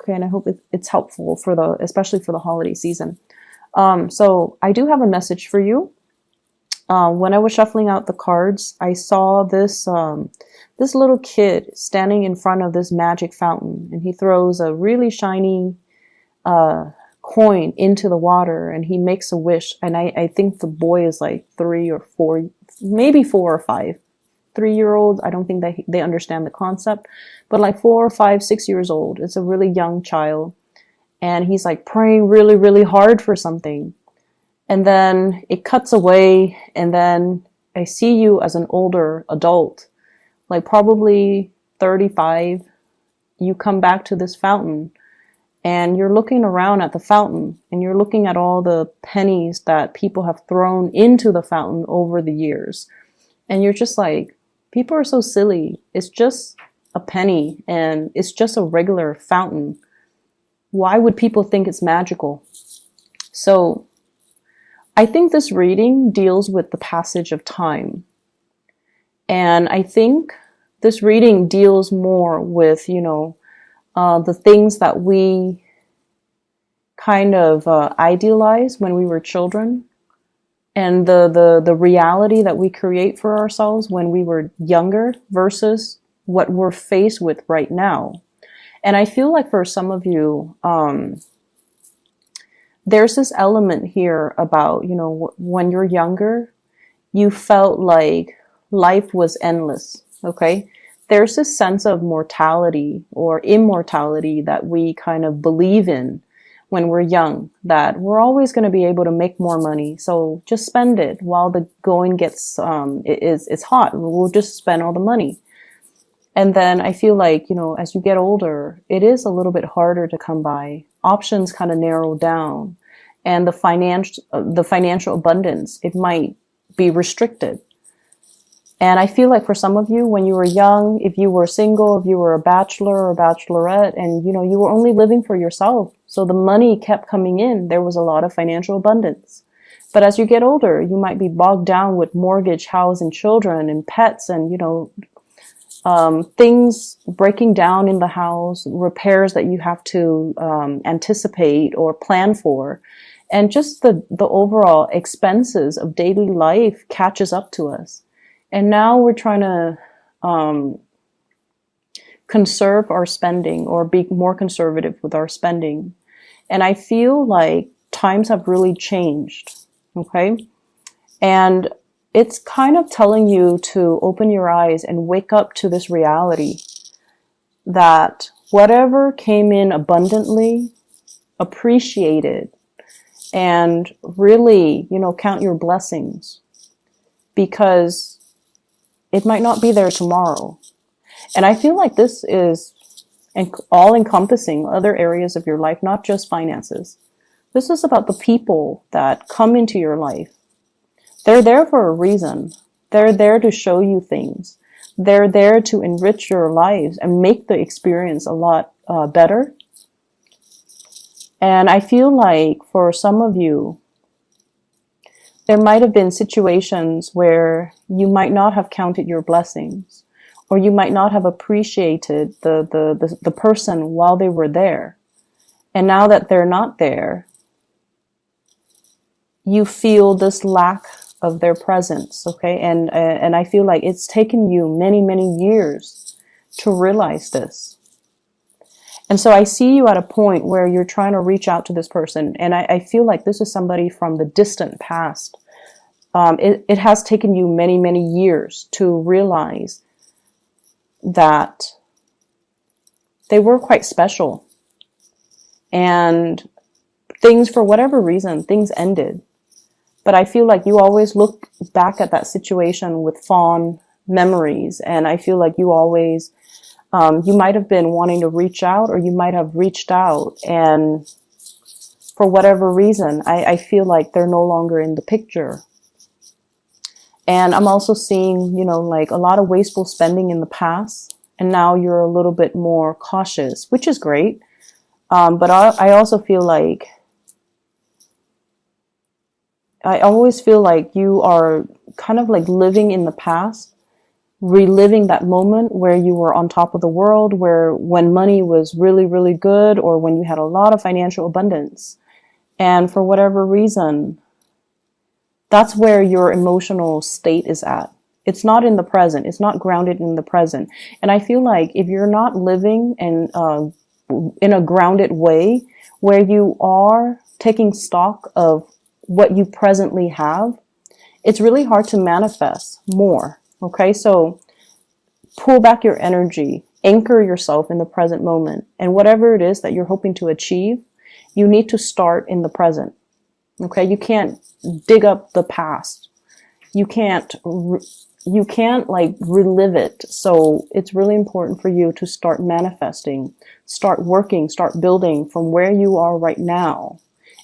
Okay, and I hope it's helpful for especially for the holiday season. So I do have a message for you. When I was shuffling out the cards, I saw this little kid standing in front of this magic fountain, and he throws a really shiny coin into the water, and he makes a wish. And I think the boy is like 3 or 4, maybe 4 or 5. 3-year olds, I don't think they understand the concept, but like 4 or 5, 6 years old. It's a really young child, and he's like praying really, really hard for something. And then it cuts away, and then I see you as an older adult, like probably 35. You come back to this fountain, and you're looking around at the fountain, and you're looking at all the pennies that people have thrown into the fountain over the years. And you're just like, people are so silly. It's just a penny, and it's just a regular fountain. Why would people think it's magical? So I think this reading deals with the passage of time. And I think this reading deals more with, the things that we kind of idealize when we were children, and the reality that we create for ourselves when we were younger versus what we're faced with right now. And I feel like for some of you, there's this element here about, when you're younger, you felt like life was endless, okay? There's this sense of mortality or immortality that we kind of believe in when we're young, that we're always going to be able to make more money. So just spend it while the going gets, it's hot. We'll just spend all the money. And then I feel like, as you get older, it is a little bit harder to come by. Options kind of narrow down, and the financial abundance, it might be restricted. And I feel like for some of you, when you were young, if you were single, if you were a bachelor or bachelorette, and you were only living for yourself, so the money kept coming in, there was a lot of financial abundance. But as you get older, you might be bogged down with mortgage, house, and children, and pets, and things breaking down in the house, repairs that you have to anticipate or plan for, and just the overall expenses of daily life catches up to us. And now we're trying to conserve our spending, or be more conservative with our spending. And I feel like times have really changed, okay? And it's kind of telling you to open your eyes and wake up to this reality that whatever came in abundantly, appreciate it, and really, count your blessings, because it might not be there tomorrow. And I feel like this is all encompassing other areas of your life, not just finances. This is about the people that come into your life. They're there for a reason. They're there to show you things. They're there to enrich your lives and make the experience a lot better. And I feel like for some of you, there might have been situations where you might not have counted your blessings, or you might not have appreciated the person while they were there. And now that they're not there, you feel this lack of their presence, okay? And I feel like it's taken you many, many years to realize this. And so I see you at a point where you're trying to reach out to this person. And I feel like this is somebody from the distant past. It has taken you many, many years to realize that they were quite special. And things, for whatever reason, things ended. But I feel like you always look back at that situation with fond memories. And I feel like you always, you might have been wanting to reach out, or you might have reached out. And for whatever reason, I feel like they're no longer in the picture. And I'm also seeing, like a lot of wasteful spending in the past. And now you're a little bit more cautious, which is great. But I also feel like, I always feel like you are kind of like living in the past reliving that moment where you were on top of the world, where when money was really, really good, or when you had a lot of financial abundance. And for whatever reason, that's where your emotional state is at. It's not in the present. It's not grounded in the present. And I feel like if you're not living in a grounded way where you are taking stock of what you presently have, it's really hard to manifest more. Okay, so pull back your energy, anchor yourself in the present moment, and whatever it is that you're hoping to achieve, you need to start in the present. Okay, you can't dig up the past. You can't like relive it. So it's really important for you to start manifesting, start working, start building from where you are right now,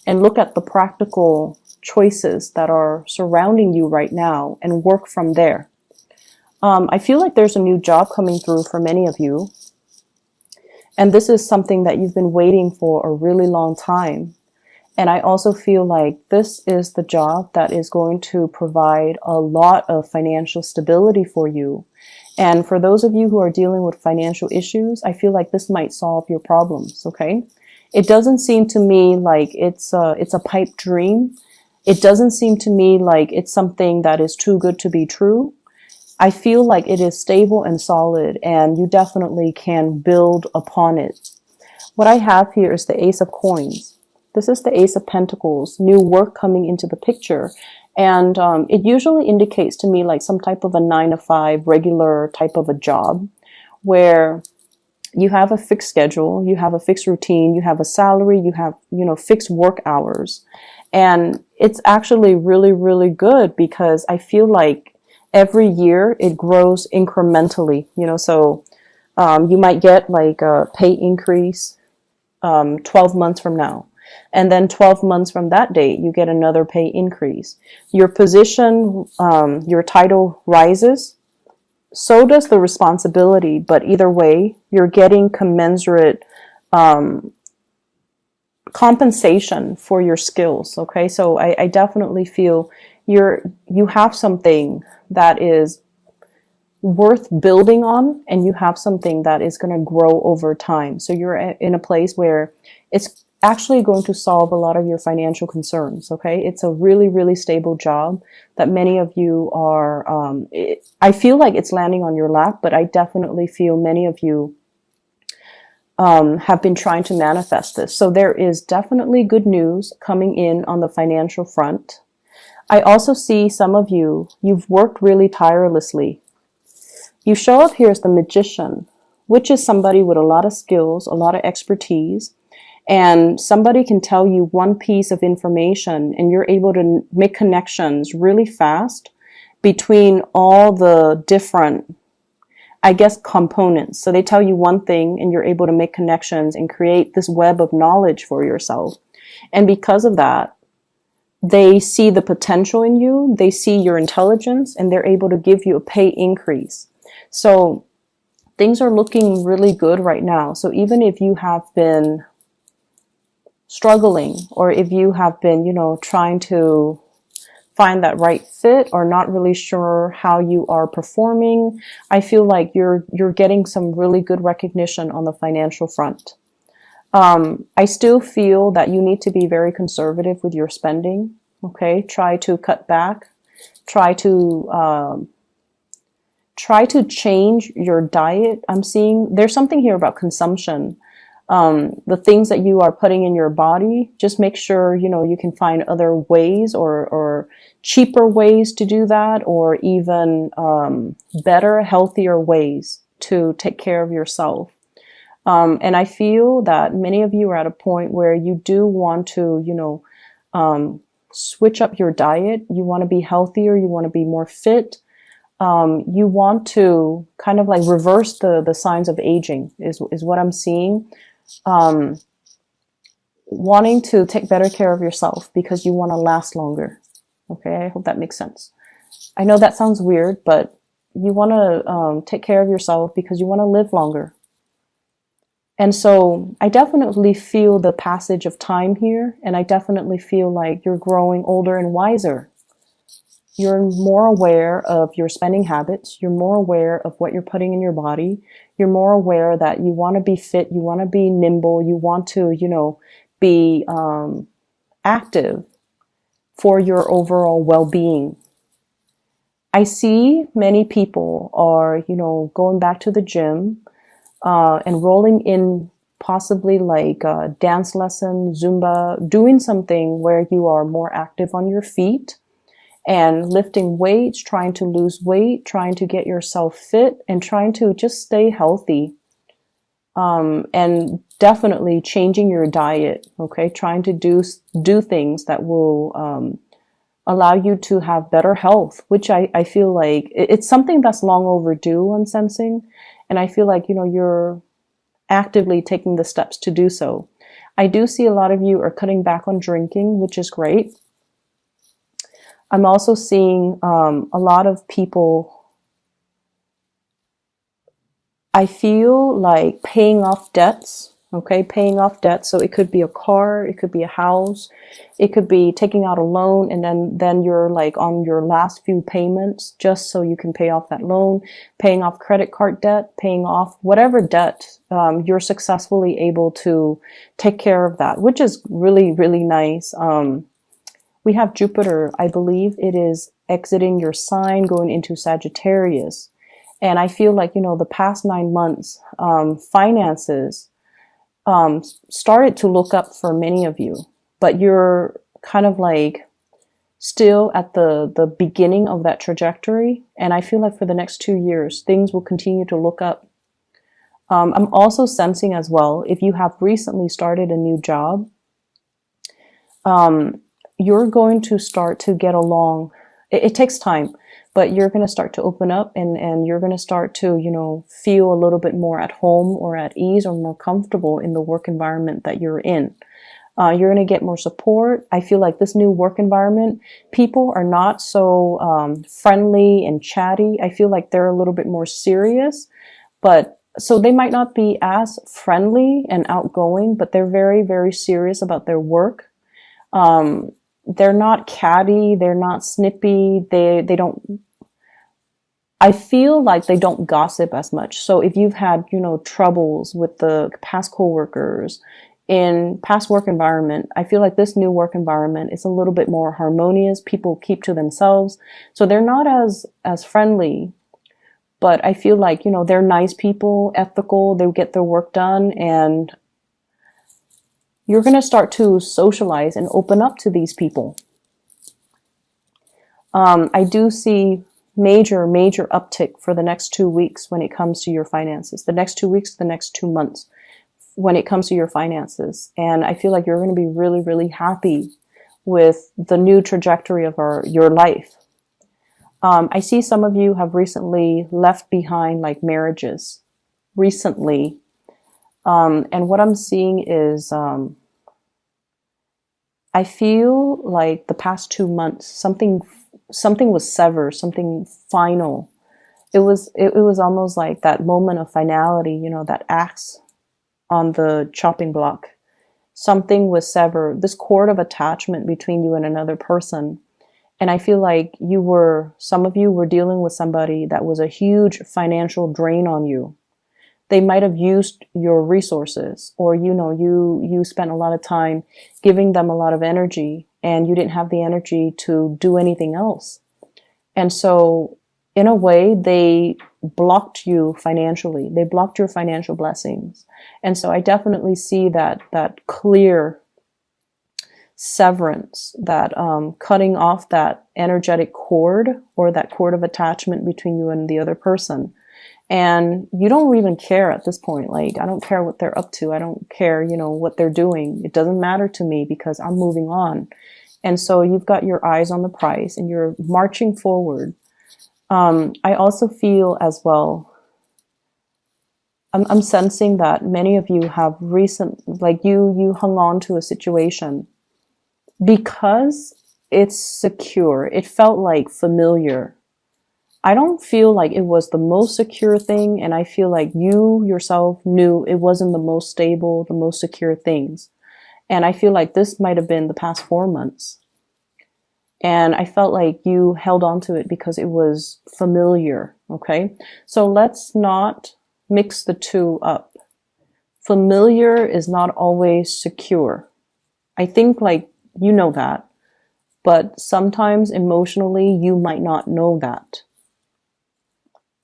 and look at the practical choices that are surrounding you right now and work from there. I feel like there's a new job coming through for many of you. And this is something that you've been waiting for a really long time. And I also feel like this is the job that is going to provide a lot of financial stability for you. And for those of you who are dealing with financial issues, I feel like this might solve your problems, okay? It doesn't seem to me like it's a pipe dream. It doesn't seem to me like it's something that is too good to be true. I feel like it is stable and solid, and you definitely can build upon it. What I have here is the Ace of Coins. This is the Ace of Pentacles, new work coming into the picture. And it usually indicates to me like some type of a 9-to-5 regular type of a job where you have a fixed schedule, you have a fixed routine, you have a salary, you have, fixed work hours. And it's actually really, really good because I feel like every year it grows incrementally, so you might get like a pay increase 12 months from now. And then 12 months from that date, you get another pay increase. Your position, your title rises. So does the responsibility. But either way, you're getting commensurate compensation for your skills. Okay, so I definitely feel you have something that is worth building on, and you have something that is going to grow over time. So you're in a place where it's actually going to solve a lot of your financial concerns. Okay, it's a really, really stable job that many of you are. I feel like it's landing on your lap, but I definitely feel many of you have been trying to manifest this. So there is definitely good news coming in on the financial front. I also see some of you've worked really tirelessly. You show up here as the Magician, which is somebody with a lot of skills, a lot of expertise, and somebody can tell you one piece of information and you're able to make connections really fast between all the different, components. So they tell you one thing and you're able to make connections and create this web of knowledge for yourself. And because of that, they see the potential in you, they see your intelligence, and they're able to give you a pay increase. So things are looking really good right now. So even if you have been struggling, or if you have been, trying to find that right fit or not really sure how you are performing, I feel like you're getting some really good recognition on the financial front. I still feel that you need to be very conservative with your spending. Okay, try to cut back, try to change your diet. I'm seeing there's something here about consumption. The things that you are putting in your body, just make sure, you can find other ways or cheaper ways to do that, or even better, healthier ways to take care of yourself. And I feel that many of you are at a point where you do want to, switch up your diet. You want to be healthier. You want to be more fit. You want to kind of like reverse the signs of aging is what I'm seeing. Wanting to take better care of yourself because you want to last longer. Okay, I hope that makes sense. I know that sounds weird, but you want to take care of yourself because you want to live longer. And so I definitely feel the passage of time here, and I definitely feel like you're growing older and wiser. You're more aware of your spending habits. You're more aware of what you're putting in your body. You're more aware that you want to be fit. You want to be nimble. You want to, be active for your overall well-being. I see many people are, going back to the gym, enrolling in possibly like dance lesson, Zumba, doing something where you are more active on your feet and lifting weights, trying to lose weight, trying to get yourself fit, and trying to just stay healthy. And definitely changing your diet, okay? Trying to do things that will allow you to have better health, which I feel like it's something that's long overdue on sensing. And I feel like, you're actively taking the steps to do so. I do see a lot of you are cutting back on drinking, which is great. I'm also seeing a lot of people, I feel like paying off debts, okay? Paying off debts. So it could be a car, it could be a house, it could be taking out a loan, and then you're like on your last few payments just so you can pay off that loan, paying off credit card debt, paying off whatever debt, you're successfully able to take care of that, which is really, really nice. We have Jupiter, I believe it is exiting your sign, going into Sagittarius. And I feel like, the past 9 months, finances started to look up for many of you, but you're kind of like still at the beginning of that trajectory. And I feel like for the next 2 years, things will continue to look up. I'm also sensing as well, if you have recently started a new job, you're going to start to get along. It takes time, but you're going to start to open up and you're going to start to, feel a little bit more at home or at ease or more comfortable in the work environment that you're in. You're going to get more support. I feel like this new work environment, people are not so friendly and chatty. I feel like they're a little bit more serious, but so they might not be as friendly and outgoing, but they're very, very serious about their work. They're not catty, they're not snippy, they don't, I feel like they don't gossip as much. So if you've had, troubles with the past coworkers in past work environment, I feel like this new work environment is a little bit more harmonious. People keep to themselves. So they're not as friendly, but I feel like, they're nice people, ethical, they get their work done, and you're going to start to socialize and open up to these people. I do see major uptick for the next 2 weeks when it comes to your finances. The next 2 weeks, the next 2 months when it comes to your finances. And I feel like you're going to be really, really happy with the new trajectory of your life. I see some of you have recently left behind like marriages recently. And what I'm seeing is, I feel like the past 2 months, something was severed, something final. It was almost like that moment of finality, that axe on the chopping block. Something was severed, this cord of attachment between you and another person. And I feel like some of you were dealing with somebody that was a huge financial drain on you. They might have used your resources, or, you spent a lot of time giving them a lot of energy and you didn't have the energy to do anything else. And so in a way, they blocked you financially. They blocked your financial blessings. And so I definitely see that clear severance, that cutting off that energetic cord or that cord of attachment between you and the other person. And you don't even care at this point. Like, I don't care what they're up to. I don't care, what they're doing. It doesn't matter to me because I'm moving on. And so you've got your eyes on the prize and you're marching forward. I also feel as well, I'm sensing that many of you have you hung on to a situation because it's secure. It felt like familiar. I don't feel like it was the most secure thing, and I feel like you yourself knew it wasn't the most stable, the most secure things. And I feel like this might have been the past 4 months. And I felt like you held on to it because it was familiar. Okay. So let's not mix the two up. Familiar is not always secure. I think like you know that, but sometimes emotionally you might not know that.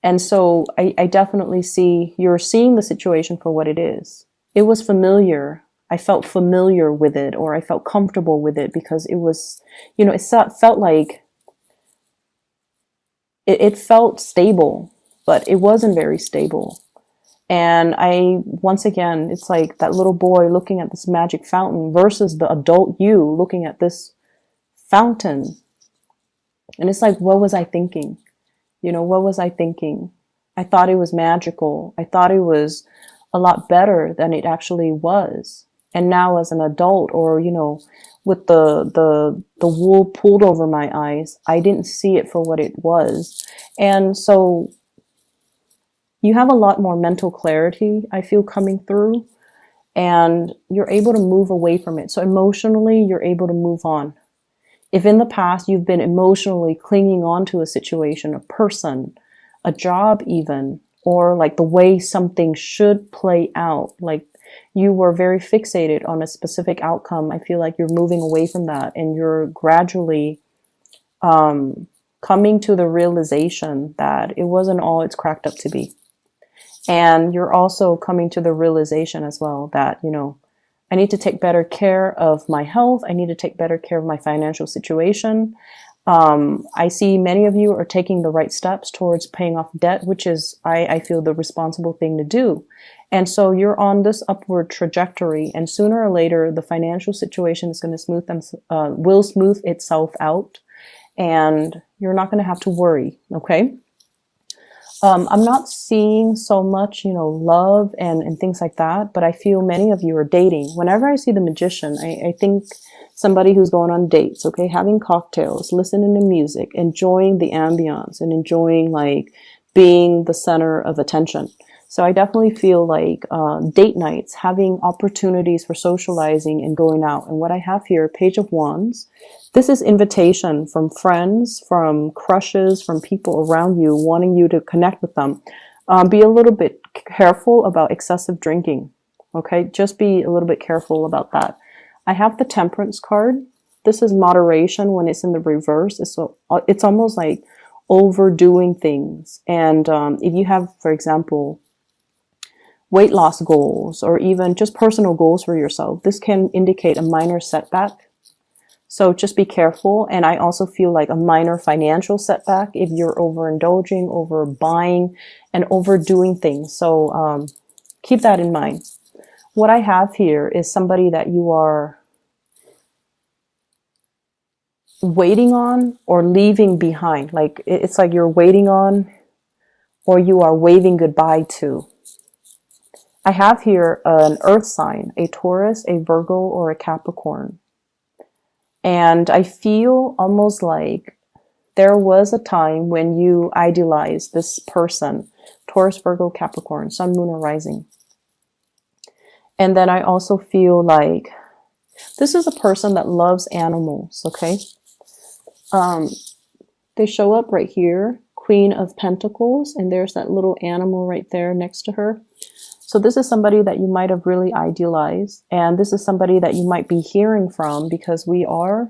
And so I definitely see you're seeing the situation for what it is. It was familiar. I felt familiar with it, or I felt comfortable with it because it was, it felt like it felt stable, but it wasn't very stable. And once again, it's like that little boy looking at this magic fountain versus the adult you looking at this fountain. And it's like, what was I thinking? What was I thinking? I thought it was magical. I thought it was a lot better than it actually was. And now as an adult, or, with the wool pulled over my eyes, I didn't see it for what it was. And so you have a lot more mental clarity, I feel, coming through, and you're able to move away from it. So emotionally, you're able to move on. If in the past you've been emotionally clinging on to a situation, a person, a job even, or like the way something should play out, like you were very fixated on a specific outcome, I feel like you're moving away from that, and you're gradually coming to the realization that it wasn't all it's cracked up to be. And you're also coming to the realization as well that, I need to take better care of my health. I need to take better care of my financial situation. I see many of you are taking the right steps towards paying off debt, which is, I feel, the responsible thing to do. And so you're on this upward trajectory, and sooner or later, the financial situation is going to will smooth itself out, and you're not going to have to worry. Okay. I'm not seeing so much, love and things like that, but I feel many of you are dating. Whenever I see the Magician, I think somebody who's going on dates, okay, having cocktails, listening to music, enjoying the ambiance, and enjoying like being the center of attention. So I definitely feel like date nights, having opportunities for socializing and going out. And what I have here, Page of Wands, this is invitation from friends, from crushes, from people around you, wanting you to connect with them. Be a little bit careful about excessive drinking. Okay, just be a little bit careful about that. I have the Temperance card. This is moderation when it's in the reverse. It's almost like overdoing things. And if you have, for example, weight loss goals, or even just personal goals for yourself, this can indicate a minor setback. So just be careful. And I also feel like a minor financial setback if you're overindulging, overbuying, and overdoing things. So keep that in mind. What I have here is somebody that you are waiting on or leaving behind. Like it's like you're waiting on, or you are waving goodbye to. I have here an earth sign, a Taurus, a Virgo, or a Capricorn. And I feel almost like there was a time when you idealized this person, Taurus, Virgo, Capricorn, Sun, Moon, or Rising. And then I also feel like this is a person that loves animals, okay? They show up right here, Queen of Pentacles, and there's that little animal right there next to her. So this is somebody that you might have really idealized, and this is somebody that you might be hearing from, because we are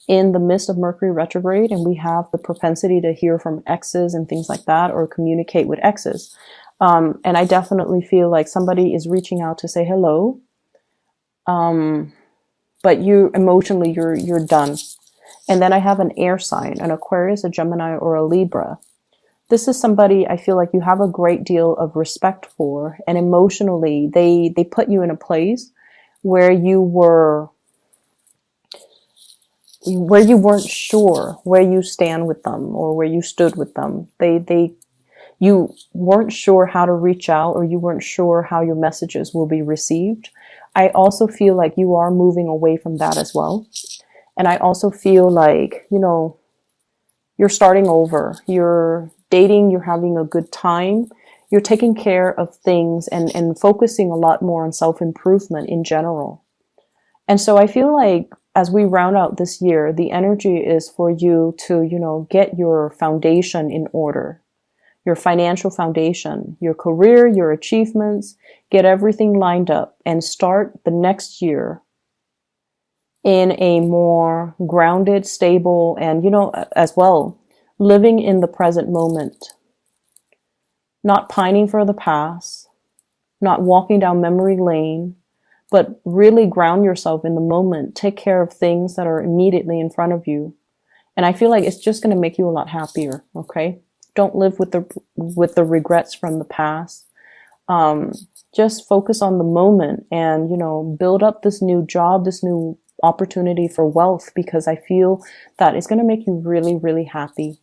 in the midst of Mercury retrograde, and we have the propensity to hear from exes and things like that, or communicate with exes. And I definitely feel like somebody is reaching out to say hello, but you emotionally, you're done. And then I have an air sign, an Aquarius, a Gemini, or a Libra. This is somebody I feel like you have a great deal of respect for, and emotionally they put you in a place where you weren't sure where you stand with them, or where you stood with them. You weren't sure how to reach out, or you weren't sure how your messages will be received. I also feel like you are moving away from that as well. And I also feel like, you're starting over. You're dating, you're having a good time, you're taking care of things and focusing a lot more on self-improvement in general. And so I feel like as we round out this year, the energy is for you to, you know, get your foundation in order, your financial foundation, your career, your achievements, get everything lined up and start the next year in a more grounded, stable, and, you know, as well, living in the present moment, not pining for the past, not walking down memory lane, but really ground yourself in the moment. Take care of things that are immediately in front of you. And I feel like it's just going to make you a lot happier. Okay. Don't live with the regrets from the past. Just focus on the moment and, you know, build up this new job, this new opportunity for wealth, because I feel that it's going to make you really, really happy.